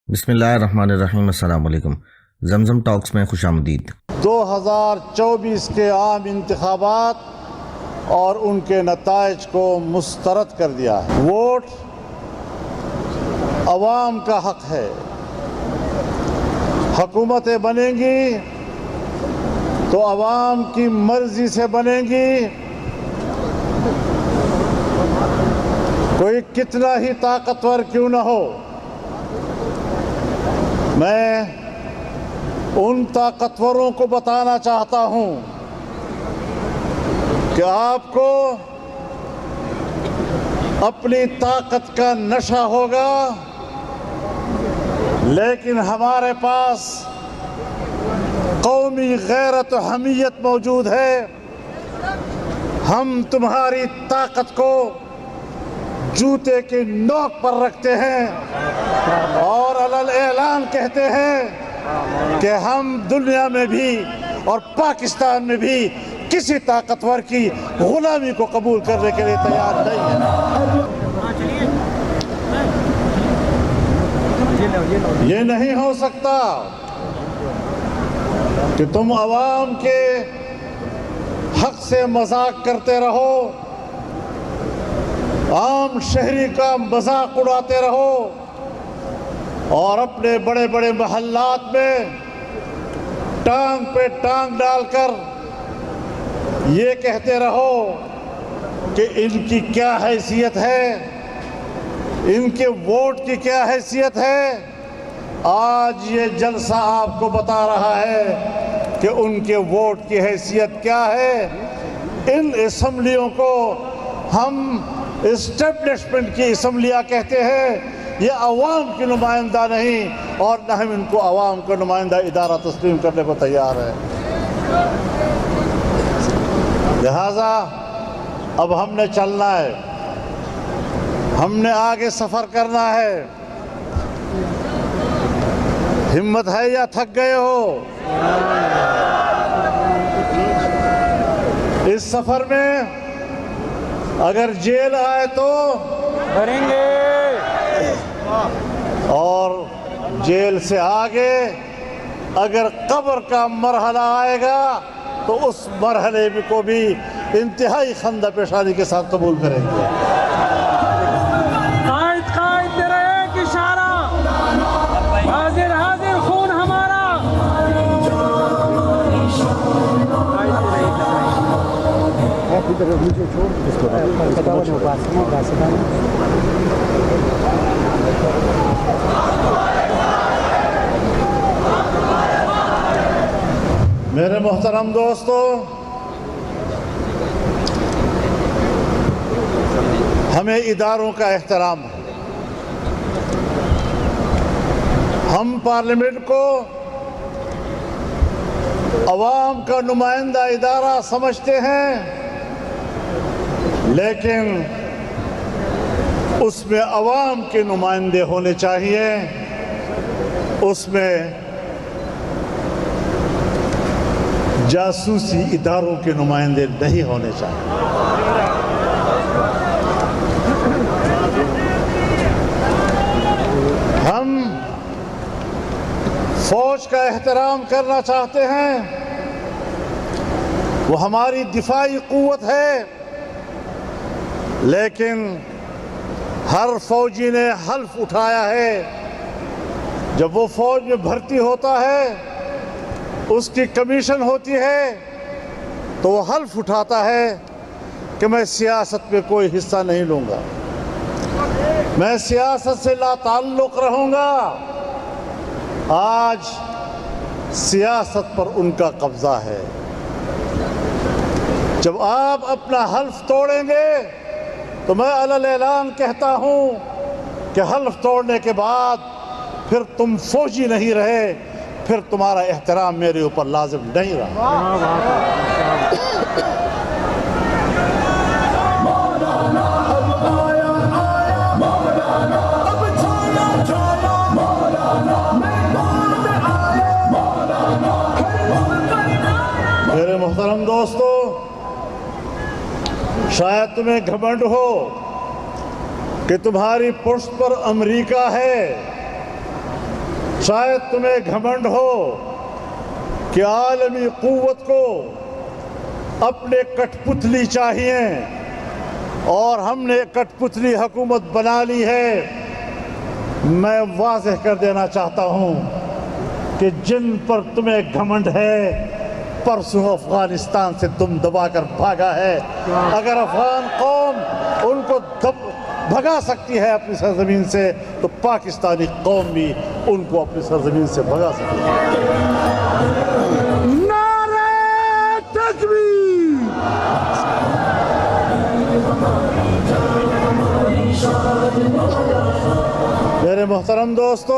بسم اللہ الرحمن الرحیم۔ السلام علیکم۔ زمزم ٹاکس میں خوش آمدید۔ 2024 کے عام انتخابات اور ان کے نتائج کو مسترد کر دیا ہے۔ ووٹ عوام کا حق ہے۔ حکومتیں بنیں گی تو عوام کی مرضی سے بنیں گی، کوئی کتنا ہی طاقتور کیوں نہ ہو۔ میں ان طاقتوروں کو بتانا چاہتا ہوں کہ آپ کو اپنی طاقت کا نشہ ہوگا، لیکن ہمارے پاس قومی غیرت و حمیت موجود ہے۔ ہم تمہاری طاقت کو جوتے کی نوک پر رکھتے ہیں اور علل اعلان کہتے ہیں کہ ہم دنیا میں بھی اور پاکستان میں بھی کسی طاقتور کی غلامی کو قبول کرنے کے لیے تیار نہیں ہیں۔ یہ نہیں ہو سکتا کہ تم عوام کے حق سے مذاق کرتے رہو، عام شہری کا مذاق اڑاتے رہو اور اپنے بڑے بڑے محلات میں ٹانگ پہ ٹانگ ڈال کر یہ کہتے رہو کہ ان کی کیا حیثیت ہے، ان کے ووٹ کی کیا حیثیت ہے۔ آج یہ جلسہ آپ کو بتا رہا ہے کہ ان کے ووٹ کی حیثیت کیا ہے۔ ان اسمبلیوں کو ہم اسٹیبلشمنٹ کی اسمبلیاں کہتے ہیں۔ یہ عوام کی نمائندہ نہیں اور نہ ہم ان کو عوام کا نمائندہ ادارہ تسلیم کرنے کو تیار ہے۔ لہذا اب ہم نے چلنا ہے، ہم نے آگے سفر کرنا ہے۔ ہمت ہے یا تھک گئے ہو؟ اس سفر میں اگر جیل آئے تو بھریں گے، اور جیل سے آگے اگر قبر کا مرحلہ آئے گا تو اس مرحلے کو بھی انتہائی خندہ پیشانی کے ساتھ قبول کریں گے۔ قائد قائد تیرا ایک اشارہ، حاضر حاضر خون ہمارا۔ میرے محترم دوستو، ہمیں اداروں کا احترام ہے۔ ہم پارلیمنٹ کو عوام کا نمائندہ ادارہ سمجھتے ہیں، لیکن اس میں عوام کے نمائندے ہونے چاہیے، اس میں جاسوسی اداروں کے نمائندے نہیں ہونے چاہیے۔ ہم فوج کا احترام کرنا چاہتے ہیں، وہ ہماری دفاعی قوت ہے، لیکن ہر فوجی نے حلف اٹھایا ہے، جب وہ فوج میں بھرتی ہوتا ہے، اس کی کمیشن ہوتی ہے، تو وہ حلف اٹھاتا ہے کہ میں سیاست میں کوئی حصہ نہیں لوں گا، میں سیاست سے لا تعلق رہوں گا۔ آج سیاست پر ان کا قبضہ ہے۔ جب آپ اپنا حلف توڑیں گے تو میں علل اعلان کہتا ہوں کہ حلف توڑنے کے بعد پھر تم فوجی نہیں رہے، پھر تمہارا احترام میرے اوپر لازم نہیں رہا۔ میرے محترم دوستو، شاید تمہیں گھمنڈ ہو کہ تمہاری پشت پر امریکہ ہے، شاید تمہیں گھمنڈ ہو کہ عالمی قوت کو اپنے کٹ پتلی چاہیے اور ہم نے کٹ پتلی حکومت بنا لی ہے۔ میں واضح کر دینا چاہتا ہوں کہ جن پر تمہیں گھمنڈ ہے، پرسوں افغانستان سے تم دبا کر بھاگا ہے۔ اگر افغان قوم ان کو بھگا سکتی ہے اپنی سرزمین سے، تو پاکستانی قوم بھی ان کو اپنی سرزمین سے بھگا سکتی ہے۔ نعرہ تکبیر! میرے محترم دوستو،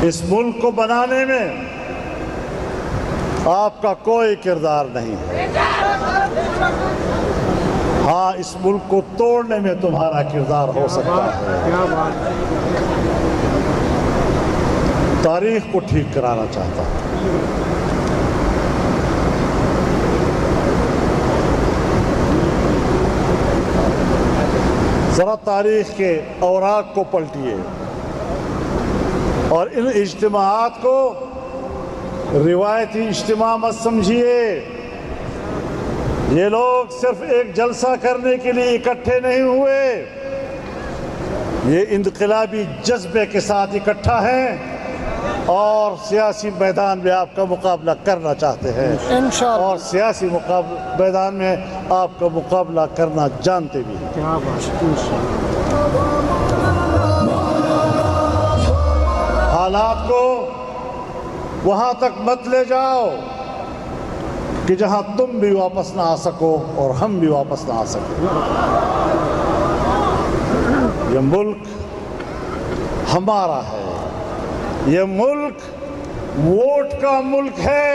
اس ملک کو بنانے میں آپ کا کوئی کردار نہیں ہے۔ ہاں، اس ملک کو توڑنے میں تمہارا کردار ہو سکتا ہے۔ تاریخ کو ٹھیک کرانا چاہتا ہوں۔ ذرا تاریخ کے اوراق کو پلٹیے اور ان اجتماعات کو روایتی اجتماع مت سمجھیے۔ یہ لوگ صرف ایک جلسہ کرنے کے لیے اکٹھے نہیں ہوئے، یہ انقلابی جذبے کے ساتھ اکٹھا ہیں اور سیاسی میدان میں آپ کا مقابلہ کرنا چاہتے ہیں، اور سیاسی میدان میں آپ کا مقابلہ کرنا جانتے بھی ہیں۔ حالات کو وہاں تک مت لے جاؤ کہ جہاں تم بھی واپس نہ آ سکو اور ہم بھی واپس نہ آ سکیں۔ یہ ملک ہمارا ہے، یہ ملک ووٹ کا ملک ہے،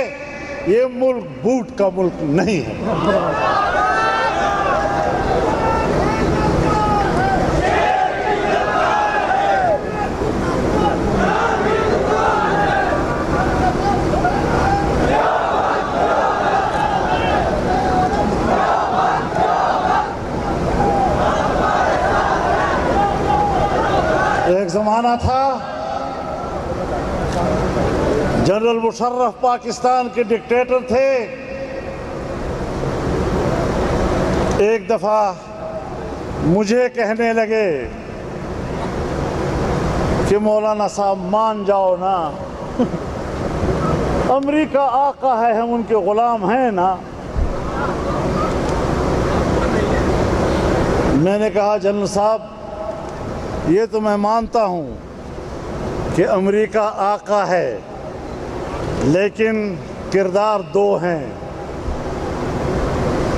یہ ملک بوٹ کا ملک نہیں ہے۔ ایک زمانہ تھا جنرل مشرف پاکستان کے ڈکٹیٹر تھے۔ ایک دفعہ مجھے کہنے لگے کہ مولانا صاحب مان جاؤ نا، امریکہ آقا ہے، ہم ان کے غلام ہیں نا۔ میں نے کہا جنرل صاحب، یہ تو میں مانتا ہوں کہ امریکہ آقا ہے، لیکن کردار دو ہیں،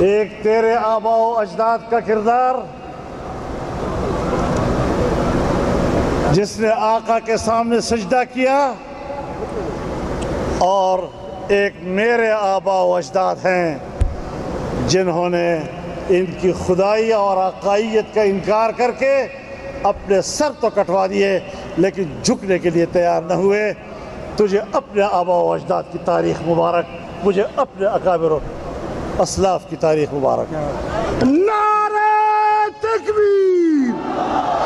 ایک تیرے آباء و اجداد کا کردار جس نے آقا کے سامنے سجدہ کیا، اور ایک میرے آباء و اجداد ہیں جنہوں نے ان کی خدائی اور آقائیت کا انکار کر کے اپنے سر تو کٹوا دیے لیکن جھکنے کے لیے تیار نہ ہوئے۔ تجھے اپنے آباء و اجداد کی تاریخ مبارک، مجھے اپنے اکابر و اسلاف کی تاریخ مبارک۔ نعرہ تکبیر!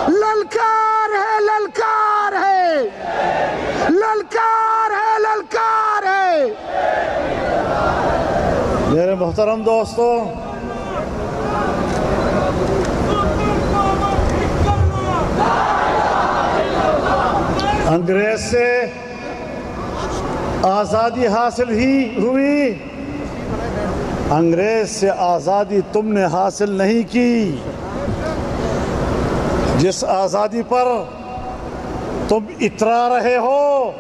للکار ہے، للکار ہے، للکار ہے، للکار ہے۔ میرے محترم دوستو، انگریز سے آزادی حاصل ہی ہوئی، انگریز سے آزادی تم نے حاصل نہیں کی۔ جس آزادی پر تم اترا رہے ہو،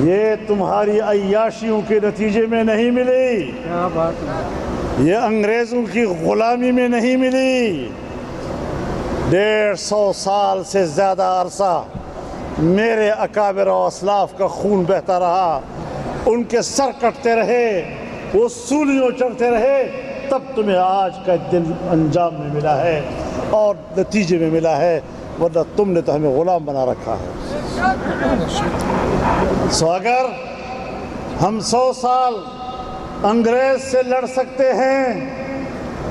یہ تمہاری عیاشیوں کے نتیجے میں نہیں ملی، یہ انگریزوں کی غلامی میں نہیں ملی۔ 150 سال سے زیادہ عرصہ میرے اکابر و اسلاف کا خون بہتا رہا، ان کے سر کٹتے رہے، وہ سولیوں چڑھتے رہے، تب تمہیں آج کا دن انجام میں ملا ہے اور نتیجے میں ملا ہے، ورنہ تم نے تو ہمیں غلام بنا رکھا ہے۔ سو اگر ہم 100 سال انگریز سے لڑ سکتے ہیں